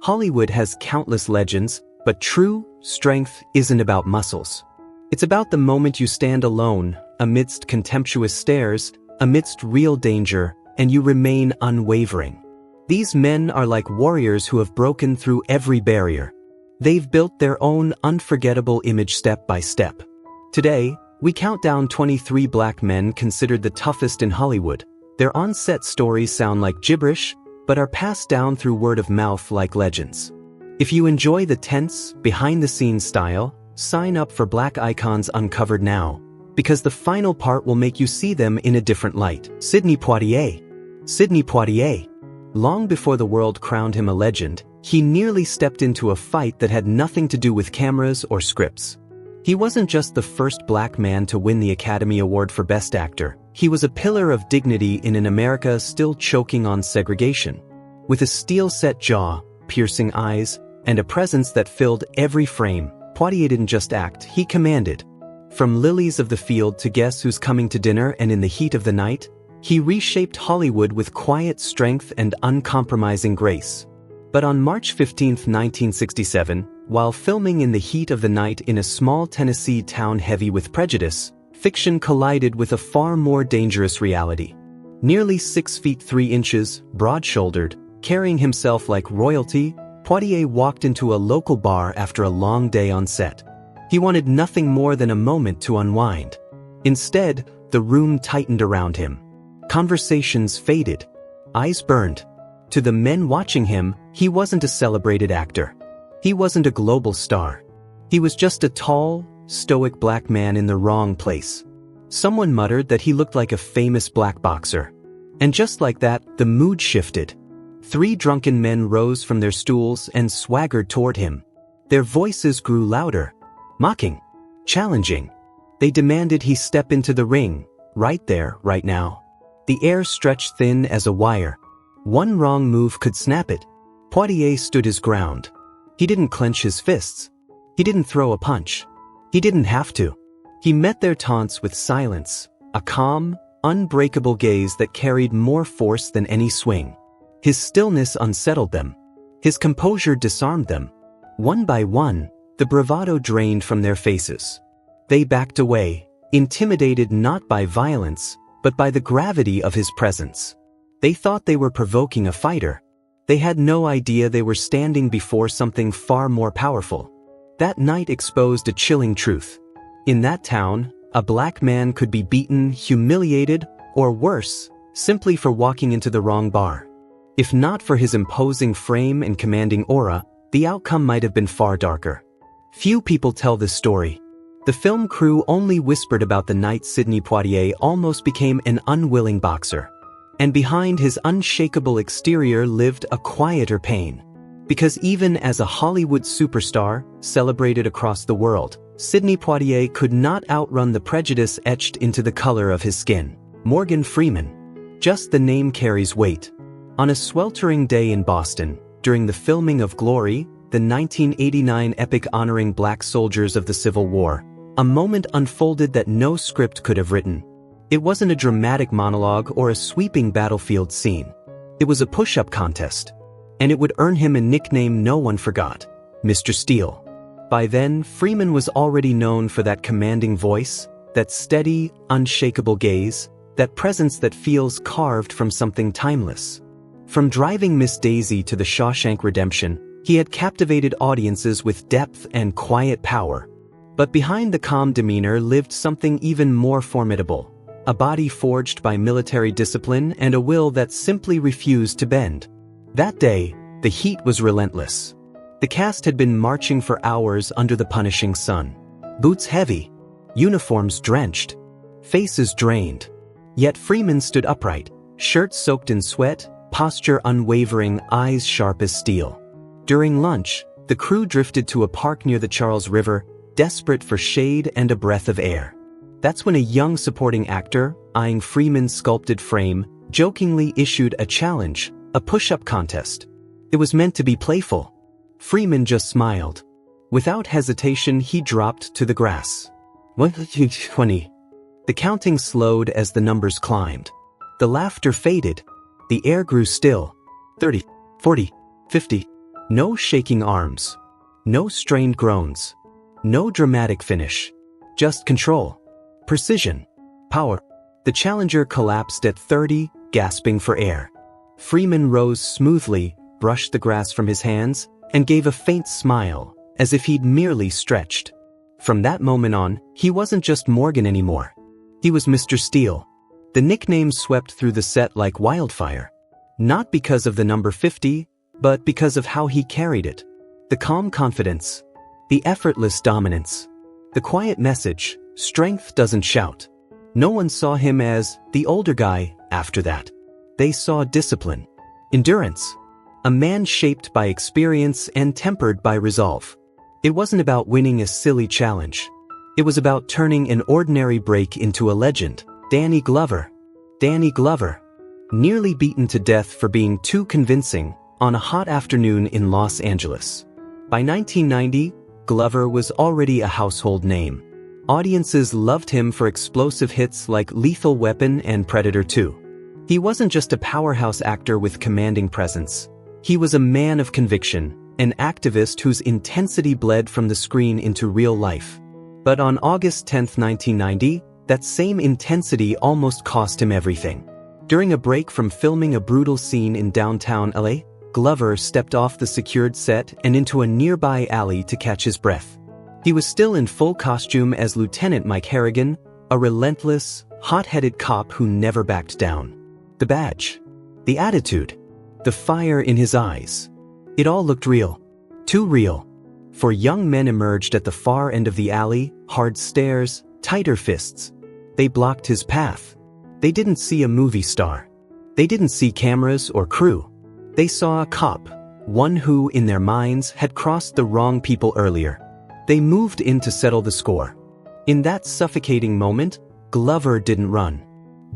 Hollywood has countless legends, but true strength isn't about muscles. It's about the moment you stand alone, amidst contemptuous stares, amidst real danger, and you remain unwavering. These men are like warriors who have broken through every barrier. They've built their own unforgettable image step by step. Today, we count down 23 black men considered the toughest in Hollywood. Their on-set stories sound like gibberish, but are passed down through word of mouth like legends. If you enjoy the tense, behind-the-scenes style, sign up for Black Icons Uncovered now, because the final part will make you see them in a different light. Sidney Poitier. Sidney Poitier. Long before the world crowned him a legend, he nearly stepped into a fight that had nothing to do with cameras or scripts. He wasn't just the first black man to win the Academy Award for Best Actor. He was a pillar of dignity in an America still choking on segregation. With a steel-set jaw, piercing eyes, and a presence that filled every frame, Poitier didn't just act, he commanded. From Lilies of the Field to Guess Who's Coming to Dinner and In the Heat of the Night, he reshaped Hollywood with quiet strength and uncompromising grace. But on March 15, 1967, while filming In the Heat of the Night in a small Tennessee town heavy with prejudice, fiction collided with a far more dangerous reality. Nearly 6 feet 3 inches, broad-shouldered, carrying himself like royalty, Poitier walked into a local bar after a long day on set. He wanted nothing more than a moment to unwind. Instead, the room tightened around him. Conversations faded. Eyes burned. To the men watching him, he wasn't a celebrated actor. He wasn't a global star. He was just a tall, stoic black man in the wrong place. Someone muttered that he looked like a famous black boxer. And just like that, the mood shifted. 3 drunken men rose from their stools and swaggered toward him. Their voices grew louder, mocking, challenging. They demanded he step into the ring, right there, right now. The air stretched thin as a wire. One wrong move could snap it. Poitier stood his ground. He didn't clench his fists. He didn't throw a punch. He didn't have to. He met their taunts with silence, a calm, unbreakable gaze that carried more force than any swing. His stillness unsettled them. His composure disarmed them. One by one, the bravado drained from their faces. They backed away, intimidated not by violence, but by the gravity of his presence. They thought they were provoking a fighter. They had no idea they were standing before something far more powerful. That night exposed a chilling truth. In that town, a black man could be beaten, humiliated, or worse, simply for walking into the wrong bar. If not for his imposing frame and commanding aura, the outcome might have been far darker. Few people tell this story. The film crew only whispered about the night Sidney Poitier almost became an unwilling boxer. And behind his unshakable exterior lived a quieter pain. Because even as a Hollywood superstar, celebrated across the world, Sidney Poitier could not outrun the prejudice etched into the color of his skin. Morgan Freeman. Just the name carries weight. On a sweltering day in Boston, during the filming of Glory, the 1989 epic honoring black soldiers of the Civil War, a moment unfolded that no script could have written. It wasn't a dramatic monologue or a sweeping battlefield scene. It was a push-up contest. And it would earn him a nickname no one forgot, Mr. Steel. By then, Freeman was already known for that commanding voice, that steady, unshakable gaze, that presence that feels carved from something timeless. From Driving Miss Daisy to The Shawshank Redemption, he had captivated audiences with depth and quiet power. But behind the calm demeanor lived something even more formidable. A body forged by military discipline and a will that simply refused to bend. That day, the heat was relentless. The cast had been marching for hours under the punishing sun. Boots heavy, uniforms drenched, faces drained. Yet Freeman stood upright, shirt soaked in sweat, posture unwavering, eyes sharp as steel. During lunch, the crew drifted to a park near the Charles River, desperate for shade and a breath of air. That's when a young supporting actor, eyeing Freeman's sculpted frame, jokingly issued a challenge, a push-up contest. It was meant to be playful. Freeman just smiled. Without hesitation, he dropped to the grass. 20. The counting slowed as the numbers climbed. The laughter faded. The air grew still. 30, 40, 50. No shaking arms. No strained groans. No dramatic finish. Just control. Precision. Power. The Challenger collapsed at 30, gasping for air. Freeman rose smoothly, brushed the grass from his hands, and gave a faint smile, as if he'd merely stretched. From that moment on, he wasn't just Morgan anymore. He was Mr. Steel. The nickname swept through the set like wildfire. Not because of the number 50, but because of how he carried it. The calm confidence. The effortless dominance. The quiet message, strength doesn't shout. No one saw him as the older guy after that. They saw discipline. Endurance. A man shaped by experience and tempered by resolve. It wasn't about winning a silly challenge. It was about turning an ordinary break into a legend. Danny Glover. Danny Glover. Nearly beaten to death for being too convincing on a hot afternoon in Los Angeles. By 1990, Glover was already a household name. Audiences loved him for explosive hits like Lethal Weapon and Predator 2. He wasn't just a powerhouse actor with commanding presence. He was a man of conviction, an activist whose intensity bled from the screen into real life. But on August 10, 1990, that same intensity almost cost him everything. During a break from filming a brutal scene in downtown LA, Glover stepped off the secured set and into a nearby alley to catch his breath. He was still in full costume as Lieutenant Mike Harrigan, a relentless, hot-headed cop who never backed down. The badge, the attitude, the fire in his eyes. It all looked real. Too real. Four young men emerged at the far end of the alley, hard stares, tighter fists. They blocked his path. They didn't see a movie star. They didn't see cameras or crew. They saw a cop, one who, in their minds, had crossed the wrong people earlier. They moved in to settle the score. In that suffocating moment, Glover didn't run.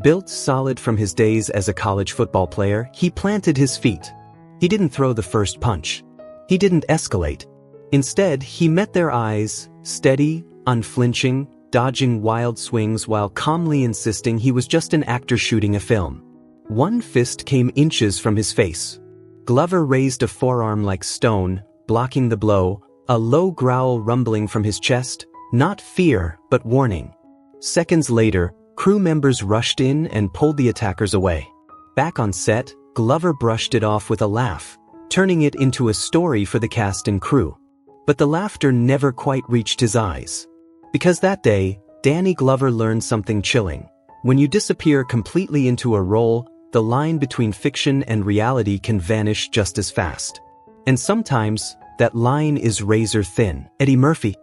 Built solid from his days as a college football player, he planted his feet. He didn't throw the first punch. He didn't escalate. Instead, he met their eyes, steady, unflinching, dodging wild swings while calmly insisting he was just an actor shooting a film. One fist came inches from his face. Glover raised a forearm like stone, blocking the blow, a low growl rumbling from his chest, not fear, but warning. Seconds later, crew members rushed in and pulled the attackers away. Back on set, Glover brushed it off with a laugh, turning it into a story for the cast and crew. But the laughter never quite reached his eyes. Because that day, Danny Glover learned something chilling. When you disappear completely into a role, the line between fiction and reality can vanish just as fast. And sometimes, that line is razor thin. Eddie Murphy.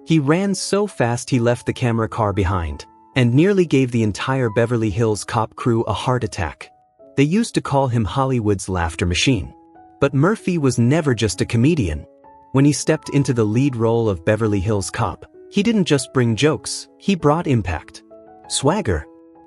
He ran so fast he left the camera car behind, and nearly gave the entire Beverly Hills Cop crew a heart attack. They used to call him Hollywood's laughter machine. But Murphy was never just a comedian. When he stepped into the lead role of Beverly Hills Cop, he didn't just bring jokes, he brought impact. Swagger.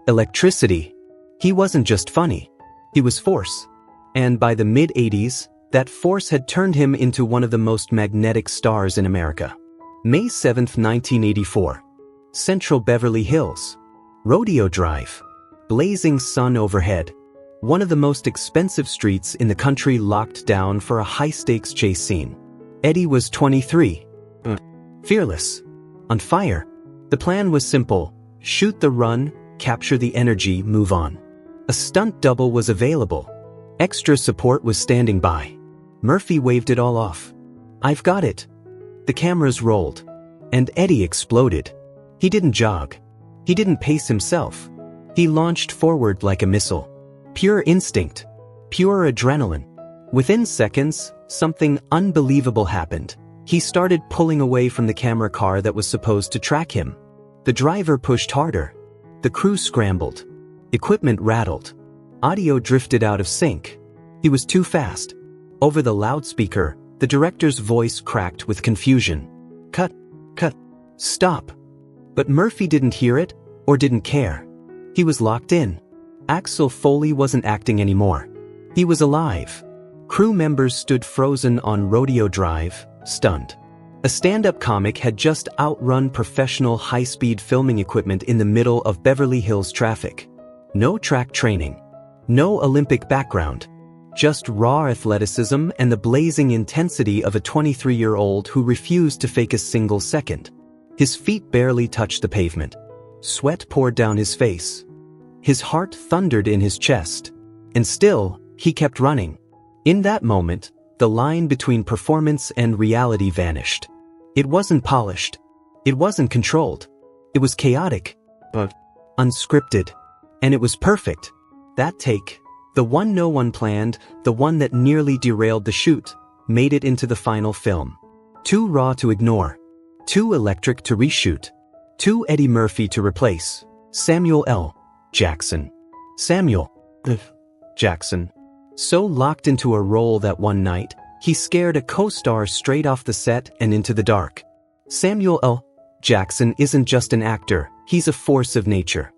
Electricity. He wasn't just funny. He was force. And by the mid-80s, that force had turned him into one of the most magnetic stars in America. May 7, 1984. Central Beverly Hills. Rodeo Drive. Blazing sun overhead. One of the most expensive streets in the country locked down for a high-stakes chase scene. Eddie was 23. Fearless. On fire. The plan was simple. Shoot the run, capture the energy, move on. A stunt double was available. Extra support was standing by. Murphy waved it all off. "I've got it." The cameras rolled. And Eddie exploded. He didn't jog. He didn't pace himself. He launched forward like a missile. Pure instinct. Pure adrenaline. Within seconds, something unbelievable happened. He started pulling away from the camera car that was supposed to track him. The driver pushed harder. The crew scrambled. Equipment rattled. Audio drifted out of sync. He was too fast. Over the loudspeaker, the director's voice cracked with confusion. Cut. Stop. But Murphy didn't hear it, or didn't care. He was locked in. Axel Foley wasn't acting anymore. He was alive. Crew members stood frozen on Rodeo Drive, stunned. A stand-up comic had just outrun professional high-speed filming equipment in the middle of Beverly Hills traffic. No track training. No Olympic background. just raw athleticism and the blazing intensity of a 23-year-old who refused to fake a single second. His feet barely touched the pavement. Sweat poured down his face. His heart thundered in his chest. And still, he kept running. In that moment, the line between performance and reality vanished. It wasn't polished. It wasn't controlled. It was chaotic, but unscripted. And it was perfect. That take, the one no one planned, the one that nearly derailed the shoot, made it into the final film. Too raw to ignore. Too electric to reshoot. Too Eddie Murphy to replace. Samuel L. Jackson. Samuel Jackson. So locked into a role that one night, he scared a co-star straight off the set and into the dark. Samuel L. Jackson isn't just an actor, he's a force of nature.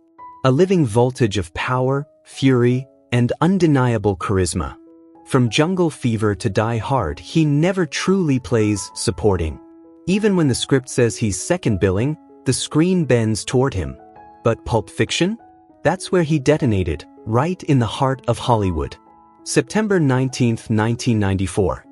A living voltage of power, fury, and undeniable charisma. From Jungle Fever to Die Hard, he never truly plays supporting. Even when the script says he's second billing, the screen bends toward him. But Pulp Fiction? That's where he detonated, right in the heart of Hollywood. September 19, 1994.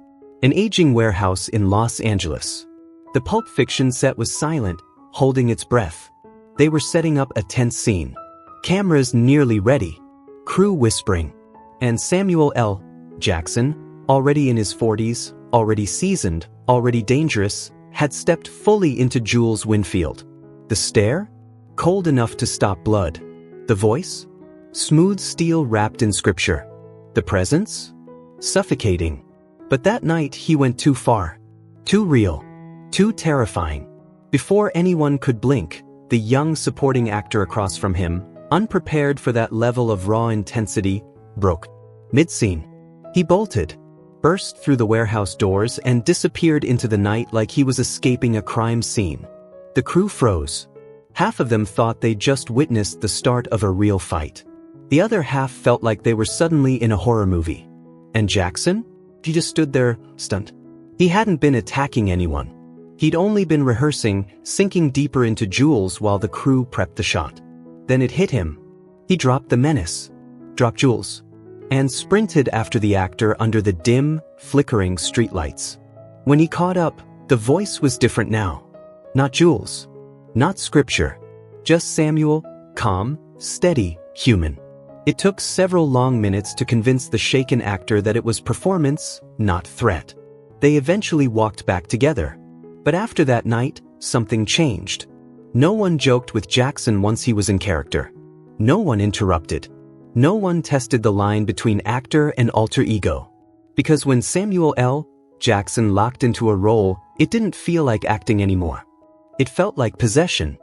An aging warehouse in Los Angeles. The Pulp Fiction set was silent, holding its breath. They were setting up a tense scene. Cameras nearly ready. Crew whispering. And Samuel L. Jackson, already in his 40s, already seasoned, already dangerous, had stepped fully into Jules Winfield. The stare? Cold enough to stop blood. The voice? Smooth steel wrapped in scripture. The presence? Suffocating. But that night he went too far. Too real. Too terrifying. Before anyone could blink, the young supporting actor across from him, unprepared for that level of raw intensity, broke. Mid-scene. He bolted, burst through the warehouse doors and disappeared into the night like he was escaping a crime scene. The crew froze. Half of them thought they just witnessed the start of a real fight. The other half felt like they were suddenly in a horror movie. And Jackson? He just stood there, stunned. He hadn't been attacking anyone. He'd only been rehearsing, sinking deeper into Jules while the crew prepped the shot. Then it hit him. He dropped the menace, dropped Jules, and sprinted after the actor under the dim, flickering streetlights. When he caught up, the voice was different now. Not Jules. Not scripture. Just Samuel, calm, steady, human. It took several long minutes to convince the shaken actor that it was performance, not threat. They eventually walked back together. But after that night, something changed. No one joked with Jackson once he was in character. No one interrupted. No one tested the line between actor and alter ego. Because when Samuel L. Jackson locked into a role, it didn't feel like acting anymore. It felt like possession.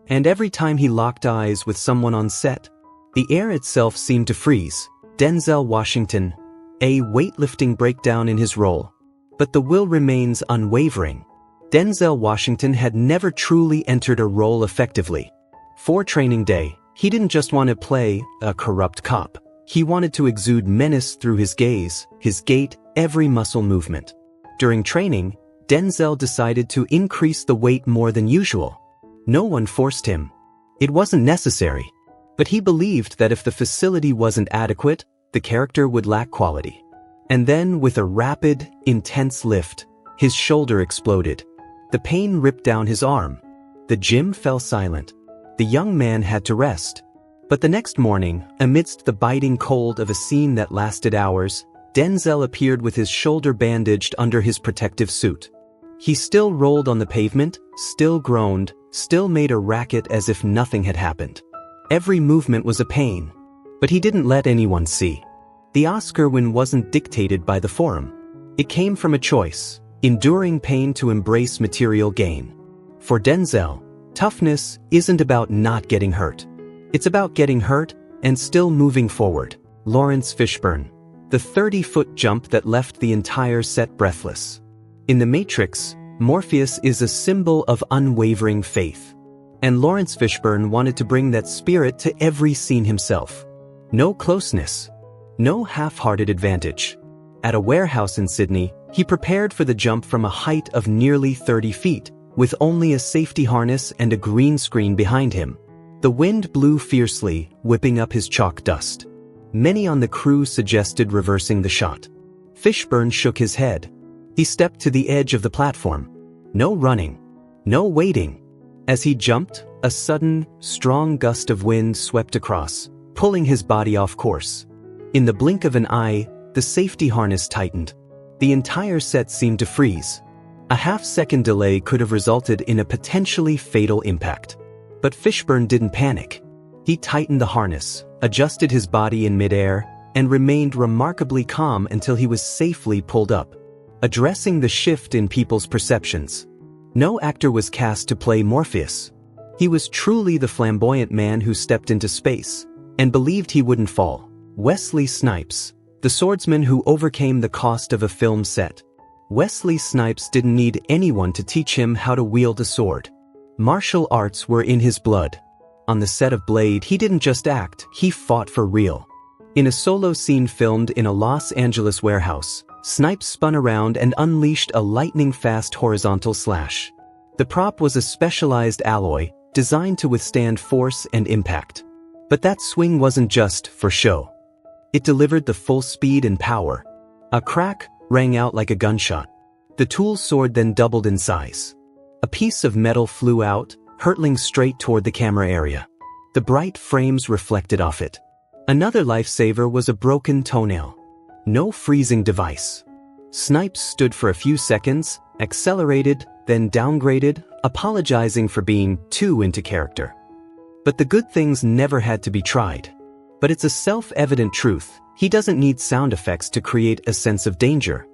And every time he locked eyes with someone on set, the air itself seemed to freeze. Denzel Washington, a weightlifting breakdown in his role. But the will remains unwavering. Denzel Washington had never truly entered a role effectively. For training day, he didn't just want to play a corrupt cop. He wanted to exude menace through his gaze, his gait, every muscle movement. During training, Denzel decided to increase the weight more than usual. No one forced him. It wasn't necessary. But he believed that if the facility wasn't adequate, the character would lack quality. And then, with a rapid, intense lift, his shoulder exploded. The pain ripped down his arm. The gym fell silent. The young man had to rest. But the next morning, amidst the biting cold of a scene that lasted hours, Denzel appeared with his shoulder bandaged under his protective suit. He still rolled on the pavement, still groaned, still made a racket as if nothing had happened. Every movement was a pain. But he didn't let anyone see. The Oscar win wasn't dictated by the forum. It came from a choice. Enduring pain to embrace material gain. For Denzel, toughness isn't about not getting hurt. It's about getting hurt and still moving forward. Lawrence Fishburne. The 30-foot jump that left the entire set breathless. In The Matrix, Morpheus is a symbol of unwavering faith. And Lawrence Fishburne wanted to bring that spirit to every scene himself. No closeness. No half-hearted advantage. At a warehouse in Sydney, he prepared for the jump from a height of nearly 30 feet, with only a safety harness and a green screen behind him. The wind blew fiercely, whipping up his chalk dust. Many on the crew suggested reversing the shot. Fishburne shook his head. He stepped to the edge of the platform. No running. No waiting. As he jumped, a sudden, strong gust of wind swept across, pulling his body off course. In the blink of an eye, the safety harness tightened. The entire set seemed to freeze. A half-second delay could have resulted in a potentially fatal impact. But Fishburne didn't panic. He tightened the harness, adjusted his body in midair, and remained remarkably calm until he was safely pulled up, addressing the shift in people's perceptions. No actor was cast to play Morpheus. He was truly the flamboyant man who stepped into space and believed he wouldn't fall. Wesley Snipes, the swordsman who overcame the cost of a film set. Wesley Snipes didn't need anyone to teach him how to wield a sword. Martial arts were in his blood. On the set of Blade, he didn't just act, he fought for real. In a solo scene filmed in a Los Angeles warehouse, Snipes spun around and unleashed a lightning-fast horizontal slash. The prop was a specialized alloy, designed to withstand force and impact. But that swing wasn't just for show. It delivered the full speed and power. A crack rang out like a gunshot. The tool's sword then doubled in size. A piece of metal flew out, hurtling straight toward the camera area. The bright frames reflected off it. Another lifesaver was a broken toenail. No freezing device. Snipes stood for a few seconds, accelerated, then downgraded, apologizing for being too into character. But the good things never had to be tried. But it's a self-evident truth, he doesn't need sound effects to create a sense of danger.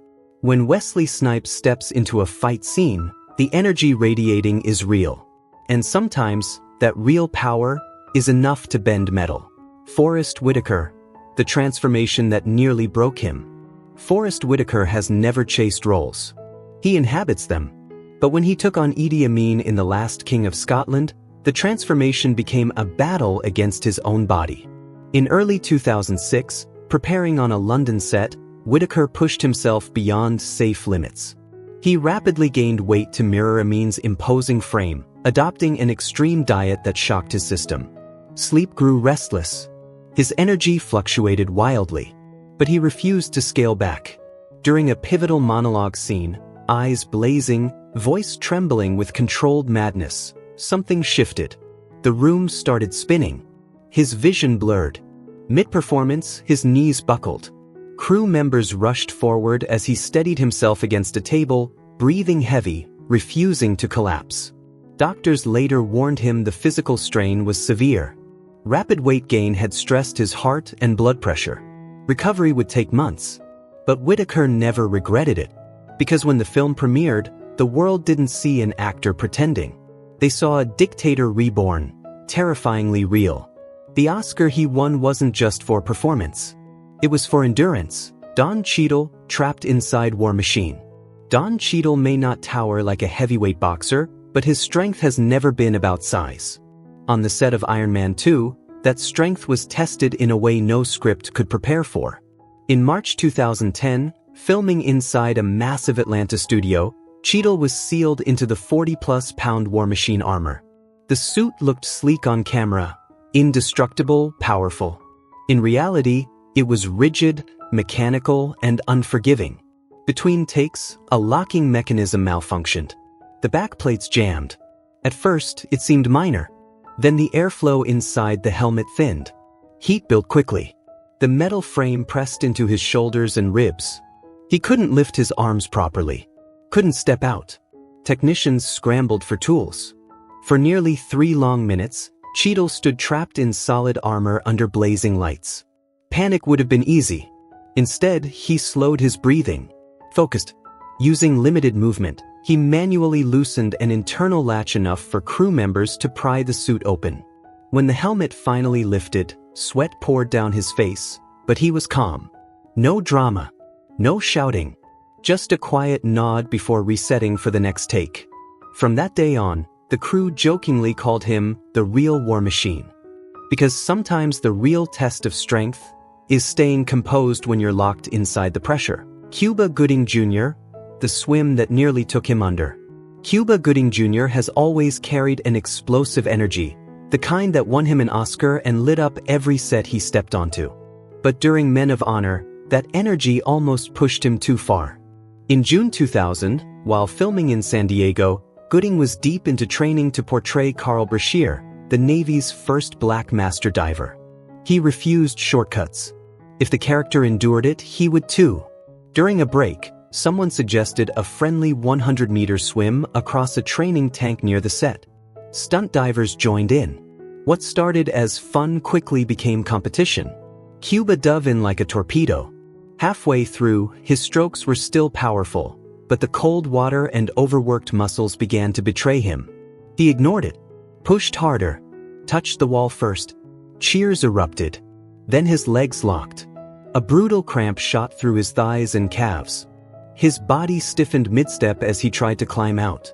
When Wesley Snipes steps into a fight scene, the energy radiating is real. And sometimes, that real power is enough to bend metal. Forrest Whitaker, the transformation that nearly broke him. Forrest Whitaker has never chased roles. He inhabits them. But when he took on Idi Amin in The Last King of Scotland, the transformation became a battle against his own body. In early 2006, preparing on a London set, Whitaker pushed himself beyond safe limits. He rapidly gained weight to mirror Amin's imposing frame, adopting an extreme diet that shocked his system. Sleep grew restless. His energy fluctuated wildly, but he refused to scale back. During a pivotal monologue scene, eyes blazing, voice trembling with controlled madness, something shifted. The room started spinning. His vision blurred. Mid-performance, his knees buckled. Crew members rushed forward as he steadied himself against a table, breathing heavy, refusing to collapse. Doctors later warned him the physical strain was severe. Rapid weight gain had stressed his heart and blood pressure. Recovery would take months. But Whitaker never regretted it. Because when the film premiered, the world didn't see an actor pretending. They saw a dictator reborn, terrifyingly real. The Oscar he won wasn't just for performance. It was for endurance. Don Cheadle, trapped inside War Machine. Don Cheadle may not tower like a heavyweight boxer, but his strength has never been about size. On the set of Iron Man 2, that strength was tested in a way no script could prepare for. In March 2010, filming inside a massive Atlanta studio, Cheadle was sealed into the 40-plus pound War Machine armor. The suit looked sleek on camera, indestructible, powerful. In reality, it was rigid, mechanical, and unforgiving. Between takes, a locking mechanism malfunctioned. The backplates jammed. At first, it seemed minor. Then the airflow inside the helmet thinned. Heat built quickly. The metal frame pressed into his shoulders and ribs. He couldn't lift his arms properly. Couldn't step out. Technicians scrambled for tools. For nearly 3 long minutes, Cheadle stood trapped in solid armor under blazing lights. Panic would have been easy. Instead, he slowed his breathing. Focused. Using limited movement, he manually loosened an internal latch enough for crew members to pry the suit open. When the helmet finally lifted, sweat poured down his face, but he was calm. No drama. No shouting. Just a quiet nod before resetting for the next take. From that day on, the crew jokingly called him the real War Machine. Because sometimes the real test of strength is staying composed when you're locked inside the pressure. Cuba Gooding Jr., the swim that nearly took him under. Cuba Gooding Jr. has always carried an explosive energy, the kind that won him an Oscar and lit up every set he stepped onto. But during Men of Honor, that energy almost pushed him too far. In June 2000, while filming in San Diego, Gooding was deep into training to portray Carl Brashear, the Navy's first black master diver. He refused shortcuts. If the character endured it, he would too. During a break, someone suggested a friendly 100-meter swim across a training tank near the set. Stunt divers joined in. What started as fun quickly became competition. Cuba dove in like a torpedo. Halfway through, his strokes were still powerful, but the cold water and overworked muscles began to betray him. He ignored it, pushed harder, touched the wall first. Cheers erupted. Then his legs locked. A brutal cramp shot through his thighs and calves. His body stiffened mid-step as he tried to climb out.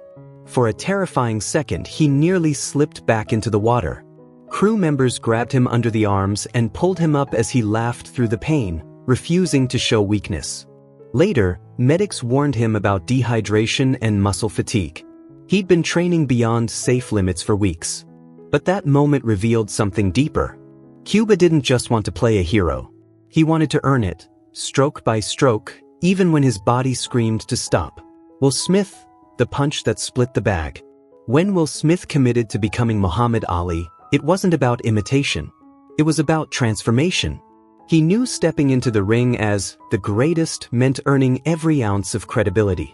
For a terrifying second, he nearly slipped back into the water. Crew members grabbed him under the arms and pulled him up as he laughed through the pain, refusing to show weakness. Later, medics warned him about dehydration and muscle fatigue. He'd been training beyond safe limits for weeks. But that moment revealed something deeper. Cuba didn't just want to play a hero. He wanted to earn it, stroke by stroke, even when his body screamed to stop. Will Smith, the punch that split the bag. When Will Smith committed to becoming Muhammad Ali, it wasn't about imitation. It was about transformation. He knew stepping into the ring as the greatest meant earning every ounce of credibility.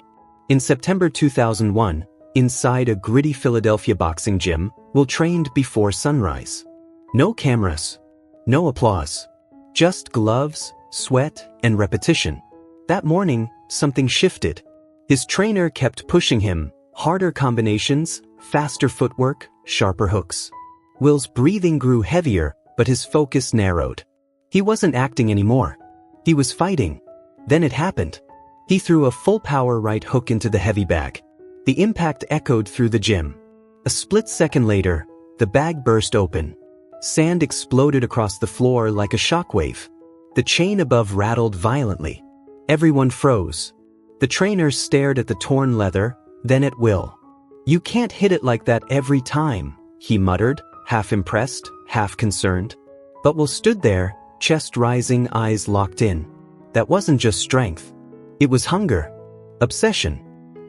In September 2001, inside a gritty Philadelphia boxing gym, Will trained before sunrise. No cameras. No applause. Just gloves, sweat, and repetition. That morning, something shifted. His trainer kept pushing him, harder combinations, faster footwork, sharper hooks. Will's breathing grew heavier, but his focus narrowed. He wasn't acting anymore. He was fighting. Then it happened. He threw a full-power right hook into the heavy bag. The impact echoed through the gym. A split second later, the bag burst open. Sand exploded across the floor like a shockwave. The chain above rattled violently. Everyone froze. The trainer stared at the torn leather, then at Will. "You can't hit it like that every time," he muttered, half impressed, half concerned. But Will stood there, chest rising, eyes locked in. That wasn't just strength. It was hunger. Obsession.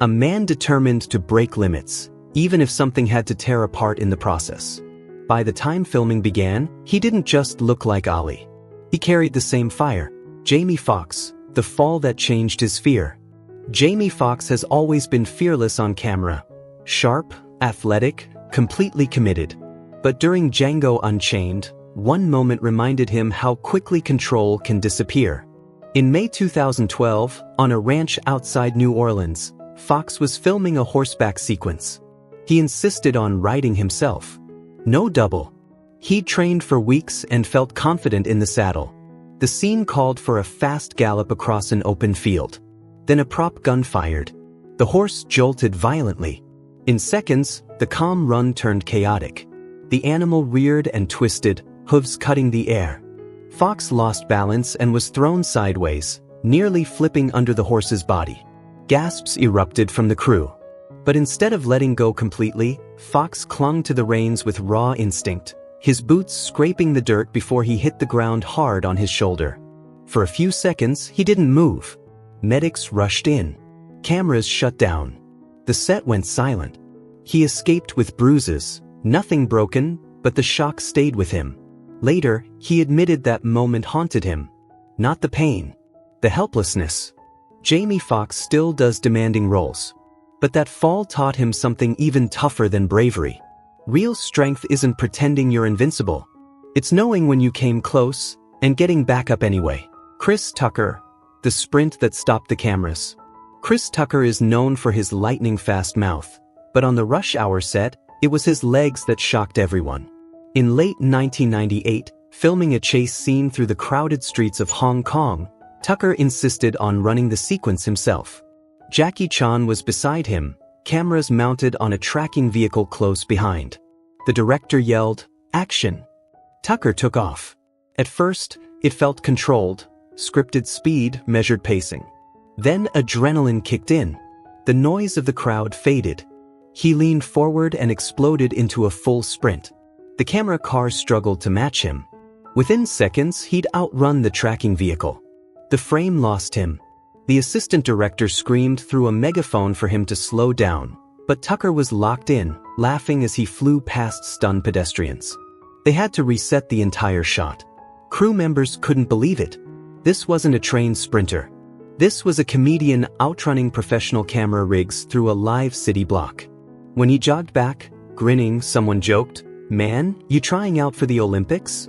A man determined to break limits, even if something had to tear apart in the process. By the time filming began, he didn't just look like Ali. He carried the same fire. Jamie Foxx, the fall that changed his fear. Jamie Foxx has always been fearless on camera. Sharp, athletic, completely committed. But during Django Unchained, one moment reminded him how quickly control can disappear. In May 2012, on a ranch outside New Orleans, Foxx was filming a horseback sequence. He insisted on riding himself. No double. He'd trained for weeks and felt confident in the saddle. The scene called for a fast gallop across an open field. Then a prop gun fired. The horse jolted violently. In seconds, the calm run turned chaotic. The animal reared and twisted, hooves cutting the air. Foxx lost balance and was thrown sideways, nearly flipping under the horse's body. Gasps erupted from the crew. But instead of letting go completely, Foxx clung to the reins with raw instinct, his boots scraping the dirt before he hit the ground hard on his shoulder. For a few seconds, he didn't move. Medics rushed in. Cameras shut down. The set went silent. He escaped with bruises, nothing broken, but the shock stayed with him. Later, he admitted that moment haunted him. Not the pain, the helplessness. Jamie Foxx still does demanding roles. But that fall taught him something even tougher than bravery. Real strength isn't pretending you're invincible. It's knowing when you came close and getting back up anyway. Chris Tucker, the sprint that stopped the cameras. Chris Tucker is known for his lightning-fast mouth, but on the Rush Hour set, it was his legs that shocked everyone. In late 1998, filming a chase scene through the crowded streets of Hong Kong, Tucker insisted on running the sequence himself. Jackie Chan was beside him, cameras mounted on a tracking vehicle close behind. The director yelled, "Action!" Tucker took off. At first, it felt controlled, scripted speed, measured pacing. Then adrenaline kicked in. The noise of the crowd faded. He leaned forward and exploded into a full sprint. The camera car struggled to match him. Within seconds, he'd outrun the tracking vehicle. The frame lost him. The assistant director screamed through a megaphone for him to slow down, but Tucker was locked in, laughing as he flew past stunned pedestrians. They had to reset the entire shot. Crew members couldn't believe it. This wasn't a trained sprinter. This was a comedian outrunning professional camera rigs through a live city block. When he jogged back, grinning, someone joked, "Man, you trying out for the Olympics?"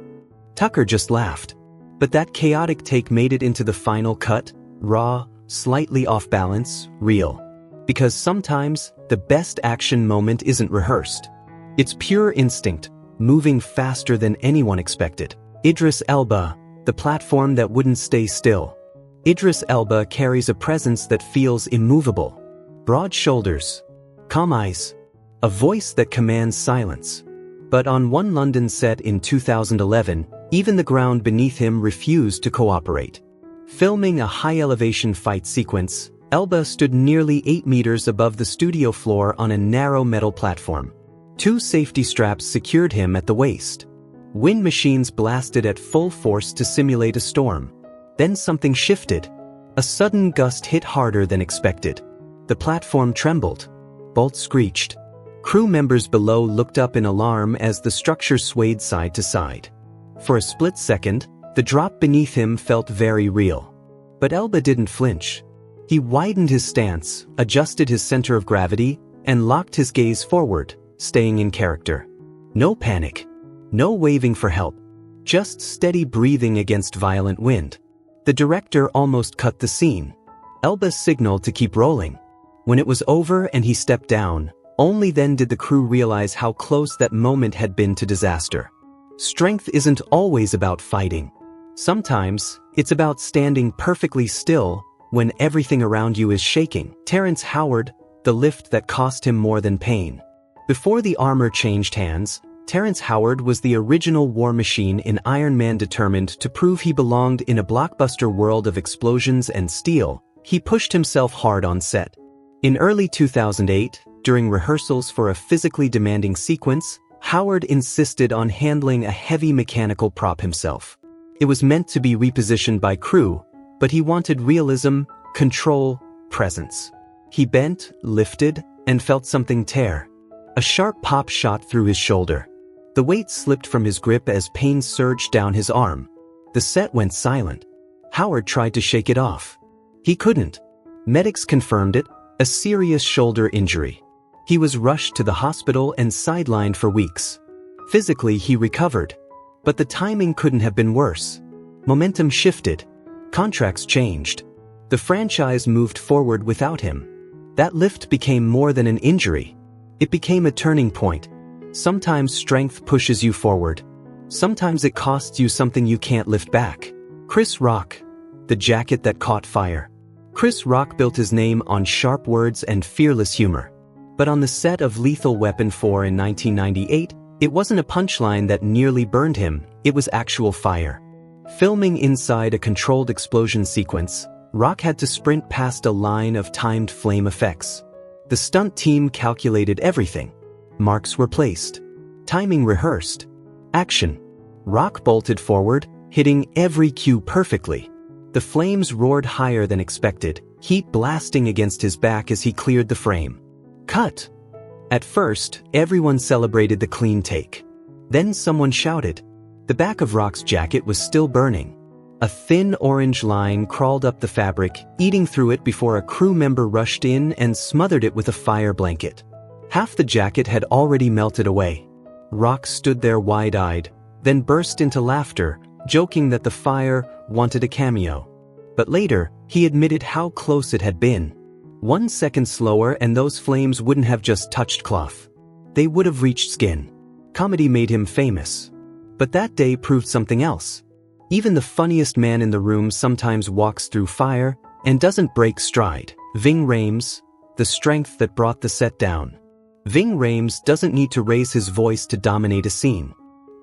Tucker just laughed. But that chaotic take made it into the final cut, raw, slightly off balance, real. Because sometimes, the best action moment isn't rehearsed. It's pure instinct, moving faster than anyone expected. Idris Elba, the platform that wouldn't stay still. Idris Elba carries a presence that feels immovable. Broad shoulders, calm eyes, a voice that commands silence. But on one London set in 2011, even the ground beneath him refused to cooperate. Filming a high-elevation fight sequence, Elba stood nearly 8 meters above the studio floor on a narrow metal platform. 2 safety straps secured him at the waist. Wind machines blasted at full force to simulate a storm. Then something shifted. A sudden gust hit harder than expected. The platform trembled. Bolts screeched. Crew members below looked up in alarm as the structure swayed side to side. For a split second, the drop beneath him felt very real. But Elba didn't flinch. He widened his stance, adjusted his center of gravity, and locked his gaze forward, staying in character. No panic. No waving for help. Just steady breathing against violent wind. The director almost cut the scene. Elba signaled to keep rolling. When it was over and he stepped down, only then did the crew realize how close that moment had been to disaster. Strength isn't always about fighting. Sometimes, it's about standing perfectly still when everything around you is shaking. Terrence Howard, the lift that cost him more than pain. Before the armor changed hands, Terrence Howard was the original war machine in Iron Man. Determined to prove he belonged in a blockbuster world of explosions and steel, he pushed himself hard on set. In early 2008, during rehearsals for a physically demanding sequence, Howard insisted on handling a heavy mechanical prop himself. It was meant to be repositioned by crew, but he wanted realism, control, presence. He bent, lifted, and felt something tear. A sharp pop shot through his shoulder. The weight slipped from his grip as pain surged down his arm. The set went silent. Howard tried to shake it off. He couldn't. Medics confirmed it, a serious shoulder injury. He was rushed to the hospital and sidelined for weeks. Physically, he recovered. But the timing couldn't have been worse. Momentum shifted. Contracts changed. The franchise moved forward without him. That lift became more than an injury. It became a turning point. Sometimes strength pushes you forward. Sometimes it costs you something you can't lift back. Chris Rock. The jacket that caught fire. Chris Rock built his name on sharp words and fearless humor. But on the set of Lethal Weapon 4 in 1998, it wasn't a punchline that nearly burned him, it was actual fire. Filming inside a controlled explosion sequence, Rock had to sprint past a line of timed flame effects. The stunt team calculated everything. Marks were placed. Timing rehearsed. Action. Rock bolted forward, hitting every cue perfectly. The flames roared higher than expected, heat blasting against his back as he cleared the frame. Cut. At first, everyone celebrated the clean take. Then someone shouted. The back of Rock's jacket was still burning. A thin orange line crawled up the fabric, eating through it before a crew member rushed in and smothered it with a fire blanket. Half the jacket had already melted away. Rock stood there wide-eyed, then burst into laughter, joking that the fire wanted a cameo. But later, he admitted how close it had been. 1 second slower and those flames wouldn't have just touched cloth. They would have reached skin. Comedy made him famous. But that day proved something else. Even the funniest man in the room sometimes walks through fire and doesn't break stride. Ving Rhames, the strength that brought the set down. Ving Rhames doesn't need to raise his voice to dominate a scene.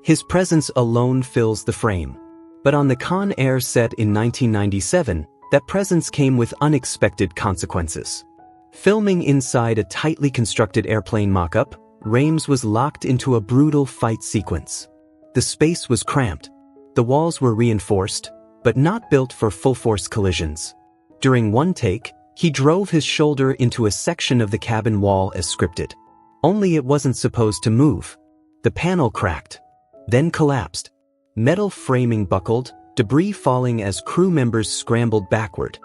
His presence alone fills the frame. But on the Con Air set in 1997, that presence came with unexpected consequences. Filming inside a tightly constructed airplane mock-up, Rhames was locked into a brutal fight sequence. The space was cramped. The walls were reinforced, but not built for full-force collisions. During one take, he drove his shoulder into a section of the cabin wall as scripted. Only it wasn't supposed to move. The panel cracked, then collapsed. Metal framing buckled, debris falling as crew members scrambled backward.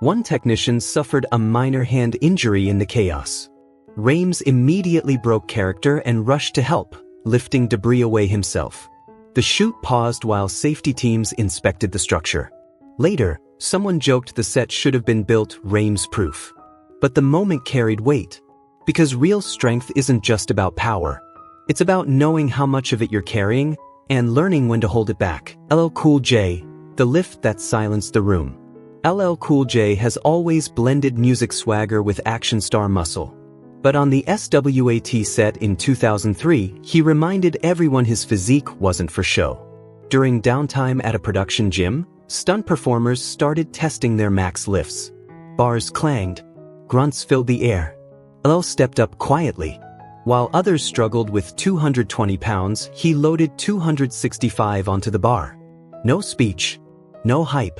One technician suffered a minor hand injury in the chaos. Rames immediately broke character and rushed to help, lifting debris away himself. The shoot paused while safety teams inspected the structure. Later, someone joked the set should have been built Rames-proof. But the moment carried weight. Because real strength isn't just about power. It's about knowing how much of it you're carrying and learning when to hold it back. LL Cool J, the lift that silenced the room. LL Cool J has always blended music swagger with action star muscle. But on the SWAT set in 2003, he reminded everyone his physique wasn't for show. During downtime at a production gym, stunt performers started testing their max lifts. Bars clanged. Grunts filled the air. LL stepped up quietly. While others struggled with 220 pounds, he loaded 265 onto the bar. No speech. No hype.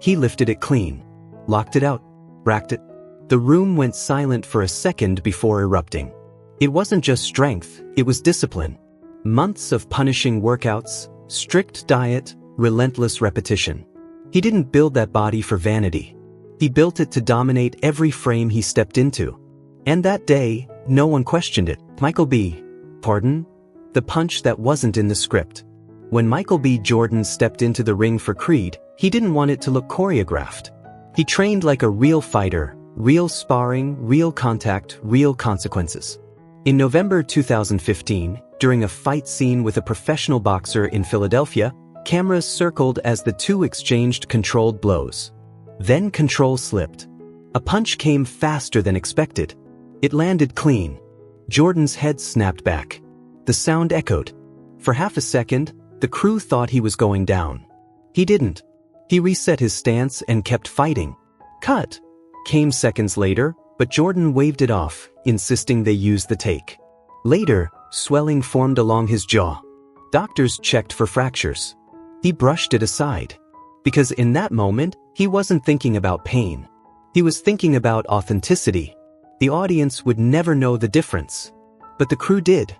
He lifted it clean. Locked it out. Racked it. The room went silent for a second before erupting. It wasn't just strength, it was discipline. Months of punishing workouts, strict diet, relentless repetition. He didn't build that body for vanity. He built it to dominate every frame he stepped into. And that day, no one questioned it. Michael B. Pardon? The punch that wasn't in the script. When Michael B. Jordan stepped into the ring for Creed, he didn't want it to look choreographed. He trained like a real fighter. Real sparring, real contact, real consequences. In November 2015, during a fight scene with a professional boxer in Philadelphia, cameras circled as the two exchanged controlled blows. Then control slipped. A punch came faster than expected. It landed clean. Jordan's head snapped back. The sound echoed. For half a second, the crew thought he was going down. He didn't. He reset his stance and kept fighting. Cut came seconds later, but Jordan waved it off, insisting they use the take. Later, swelling formed along his jaw. Doctors checked for fractures. He brushed it aside. Because in that moment, he wasn't thinking about pain. He was thinking about authenticity. The audience would never know the difference. But the crew did.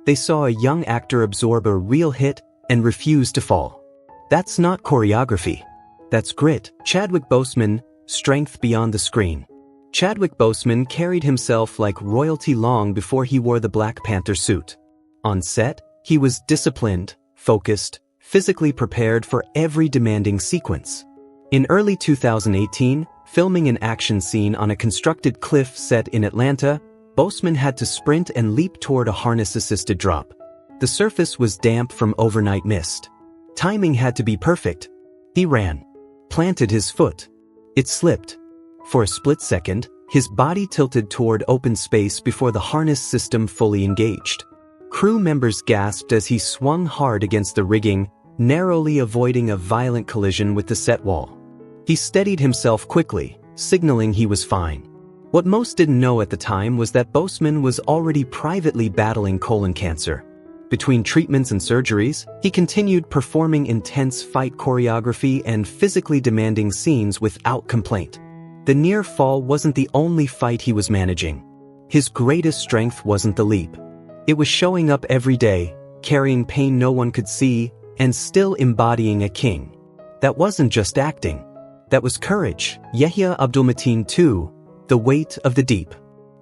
They saw a young actor absorb a real hit and refuse to fall. That's not choreography. That's grit. Chadwick Boseman, strength beyond the screen. Chadwick Boseman carried himself like royalty long before he wore the Black Panther suit. On set, he was disciplined, focused, physically prepared for every demanding sequence. In early 2018, filming an action scene on a constructed cliff set in Atlanta, Boseman had to sprint and leap toward a harness-assisted drop. The surface was damp from overnight mist. Timing had to be perfect. He ran. Planted his foot. It slipped. For a split second, his body tilted toward open space before the harness system fully engaged. Crew members gasped as he swung hard against the rigging, narrowly avoiding a violent collision with the set wall. He steadied himself quickly, signaling he was fine. What most didn't know at the time was that Boseman was already privately battling colon cancer. Between treatments and surgeries, he continued performing intense fight choreography and physically demanding scenes without complaint. The near fall wasn't the only fight he was managing. His greatest strength wasn't the leap. It was showing up every day, carrying pain no one could see, and still embodying a king. That wasn't just acting. That was courage. Yahya Abdul-Mateen II, The Weight of the Deep.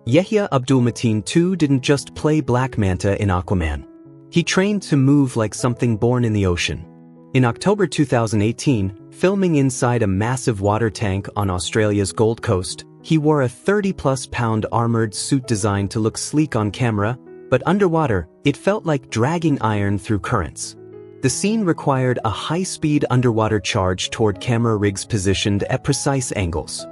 Yahya Abdul-Mateen II didn't just play Black Manta in Aquaman. He trained to move like something born in the ocean. In October 2018, filming inside a massive water tank on Australia's Gold Coast, he wore a 30-plus pound armored suit designed to look sleek on camera, but underwater, it felt like dragging iron through currents. The scene required a high-speed underwater charge toward camera rigs positioned at precise angles.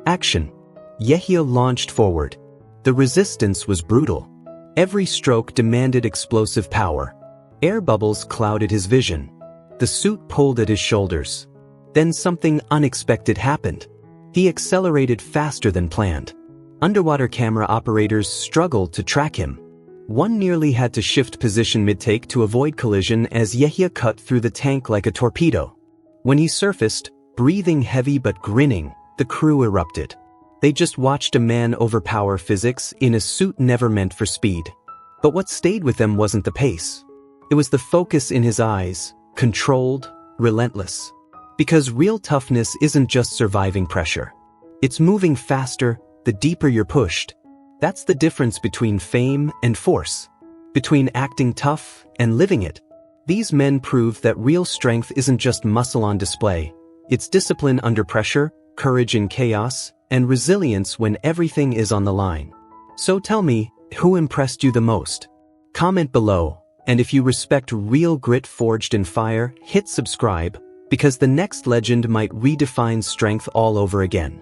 Action. Yahya launched forward. The resistance was brutal. Every stroke demanded explosive power. Air bubbles clouded his vision. The suit pulled at his shoulders. Then something unexpected happened. He accelerated faster than planned. Underwater camera operators struggled to track him. One nearly had to shift position mid-take to avoid collision as Yehia cut through the tank like a torpedo. When he surfaced, breathing heavy but grinning, the crew erupted. They just watched a man overpower physics in a suit never meant for speed. But what stayed with them wasn't the pace. It was the focus in his eyes, controlled, relentless. Because real toughness isn't just surviving pressure. It's moving faster, the deeper you're pushed. That's the difference between fame and force. Between acting tough and living it. These men proved that real strength isn't just muscle on display. It's discipline under pressure, courage in chaos, and resilience when everything is on the line. So tell me, who impressed you the most? Comment below, and if you respect real grit forged in fire, hit subscribe, because the next legend might redefine strength all over again.